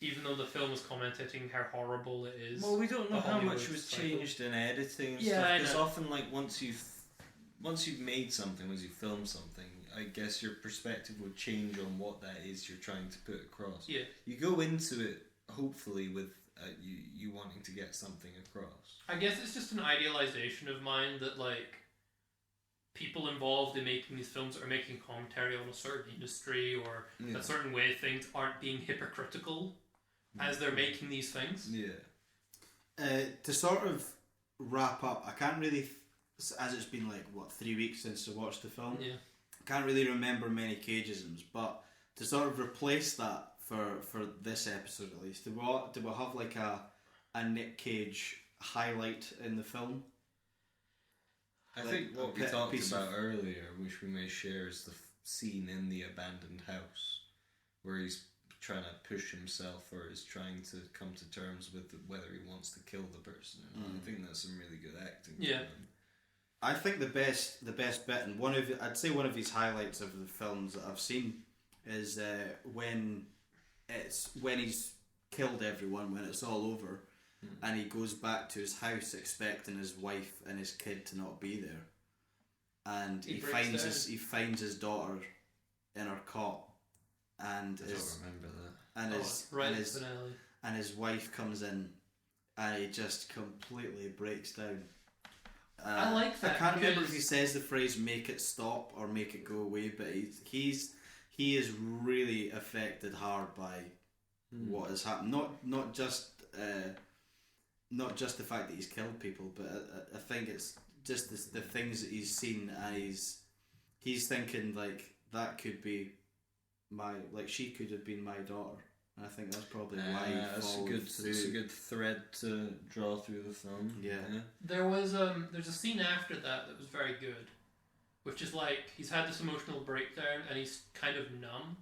Even though the film was commenting how horrible it is. Well, we don't know how Hollywood much was cycle. changed in editing and Yeah, stuff. I Because know. often, like, once you've made something, once you film something, I guess your perspective would change on what that is you're trying to put across. Yeah. You go into it hopefully with you wanting to get something across. I guess it's just an idealization of mine that, like, people involved in making these films are making commentary on a certain industry or a certain way things aren't being hypocritical as they're making these things. Yeah. To sort of wrap up, I can't really, as it's been like, 3 weeks since I watched the film, Yeah. I can't really remember many Cageisms, but to sort of replace that for this episode at least, do we have like a Nic Cage highlight in the film? I Like, think what we a talked piece about of- earlier, which we may share, is the scene in the abandoned house where he's trying to push himself or is trying to come to terms with whether he wants to kill the person. I think that's some really good acting. from Yeah. him. I think the best bit, and I'd say one of his highlights of the films that I've seen is when he's killed everyone, when it's all over, and he goes back to his house expecting his wife and his kid to not be there, and He he breaks finds his daughter in her cot, and I don't remember that. and Oh, his right and at his the finale. and his wife comes in, and he just completely breaks down. I like that I can't remember if because- he says the phrase "make it stop" or "make it go away," but he is really affected hard by what has happened. Not just the fact that he's killed people, but I think it's just the things that he's seen, and he's thinking like that could be she could have been my daughter. And I think that's probably why he that's a good thread to draw through the film. Yeah. There's a scene after that was very good, which is like he's had this emotional breakdown and he's kind of numb.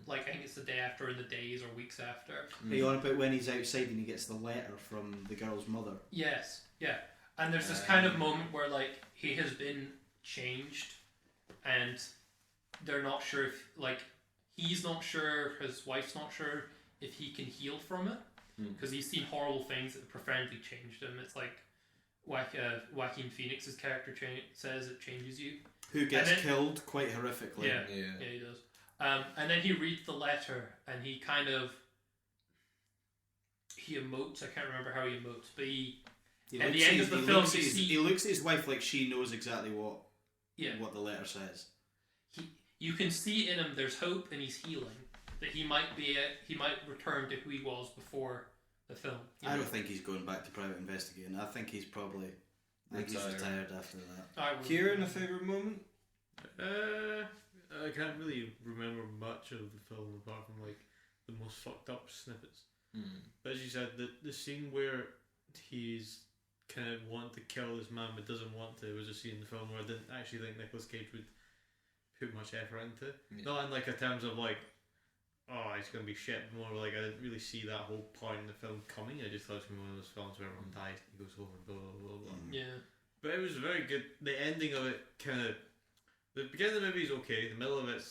Like, I think it's the day after, or the days or weeks after. Are you on about when he's outside and he gets the letter from the girl's mother? Yes, yeah. And there's this kind of moment where, like, he has been changed and they're not sure if, like, he's not sure, his wife's not sure if he can heal from it. Because he's seen horrible things that have profoundly changed him. It's like Joaquin Phoenix's character says it changes you. Who gets And then- killed quite horrifically. Yeah, he does. And then he reads the letter and he kind of he emotes. I can't remember how he emotes, but at the end of the film, he looks at his wife like she knows exactly what yeah, what the letter says. you can see in him there's hope and he's healing. That he might return to who he was before the film. I don't think he's going back to private investigating. I think he's probably he's retired after that. Kieran, a favourite moment? I can't really remember much of the film apart from like the most fucked up snippets. But as you said, the scene where he's kind of wanting to kill his man but doesn't want to was a scene in the film where I didn't actually think Nicolas Cage would put much effort into. Not in like a terms of like, oh, it's going to be shit, more like I didn't really see that whole point in the film coming. I just thought it was one of those films where everyone dies, he goes over, blah, blah, blah, blah. Yeah. But it was very good. The ending of it kind of... The beginning of the movie is okay, the middle of it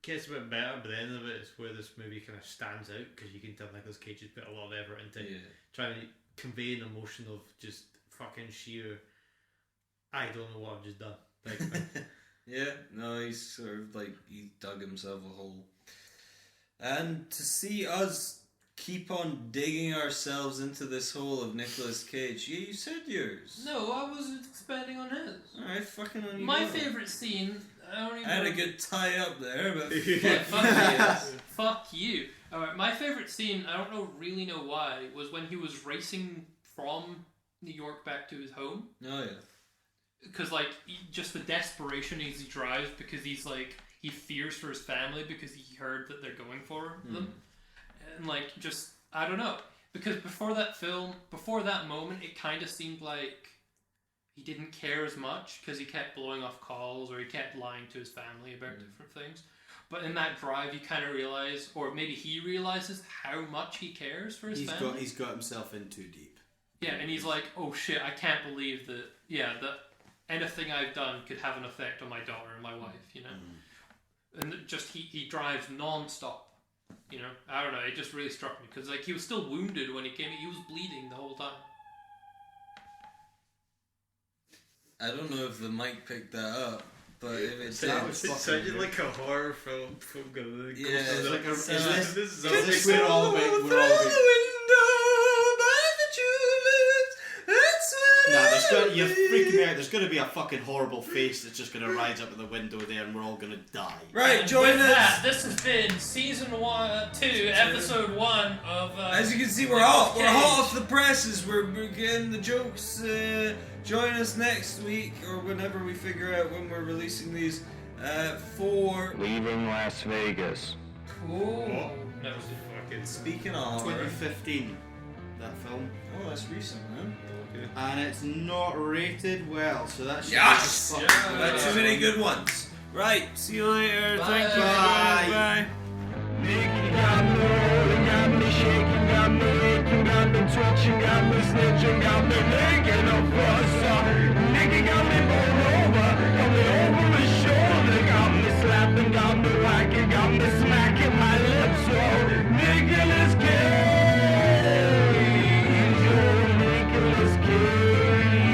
gets a bit better, but the end of it is where this movie kind of stands out, because you can tell Nicolas Cage has put a lot of effort into trying to convey an emotion of just fucking sheer, I don't know what I've just done. Like, Yeah, no, he's sort of like, he dug himself a hole. And to see us keep on digging ourselves into this hole of Nicolas Cage, yeah, you said yours. No, I was expanding on his. Alright, fucking on you. My go. favourite scene, I don't even I had know. a good tie up there, but Yeah, fuck you. Fuck you. Alright, my favourite scene, I don't really know why, was when he was racing from New York back to his home. oh yeah. Because, like, just the desperation as he drives, because he's, like, he fears for his family because he heard that they're going for them. And, like, just, I don't know. Because before that moment, it kind of seemed like he didn't care as much because he kept blowing off calls or he kept lying to his family about different things. But in that drive, you kind of realize, or maybe he realizes how much he cares for his family. He's got himself in too deep. Yeah, and he's like, oh shit, I can't believe that, that anything I've done could have an effect on my daughter and my wife, you know? And just, he drives non-stop, you know? I don't know, it just really struck me, because, like, he was still wounded when he came, he was bleeding the whole time. I don't know if the mic picked that up, but if it did, It sounded like a horror film. yeah, It's like this is zombie this we're all about? Nah, you're freaking me out. There's going to be a fucking horrible face that's just going to rise up in the window there, and we're all going to die. Right, And join with us. that, this has been season 2, episode 1 of. As you can see, we're Nicolas hot. We're Cage. hot off the presses. We're getting the jokes. Join us next week or whenever we figure out when we're releasing these. For Leaving Las Vegas. Ooh, What? never seen it. Fucking speaking of, 2015, that film, oh, that's recent, man. and it's not rated well, so that's Yes! Yeah. Too many good ones. Right, see you later. Bye. Thank you. Bye. Bye. Nicky got me rolling, got me shaking, got me aching, got me twitching, got me snitching, got me making a fuss. Nicky got me bowled over, got me over his shoulder, got me slapping, got me whacking, got me smacking my lips. Oh, Nicolas Cage, oh, Nicolas Cage,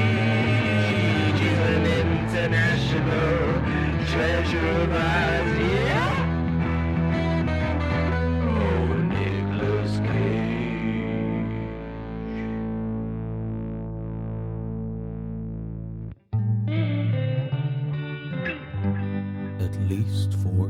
he's an international treasure of ours, yeah. Oh, Nicolas Cage. At least 4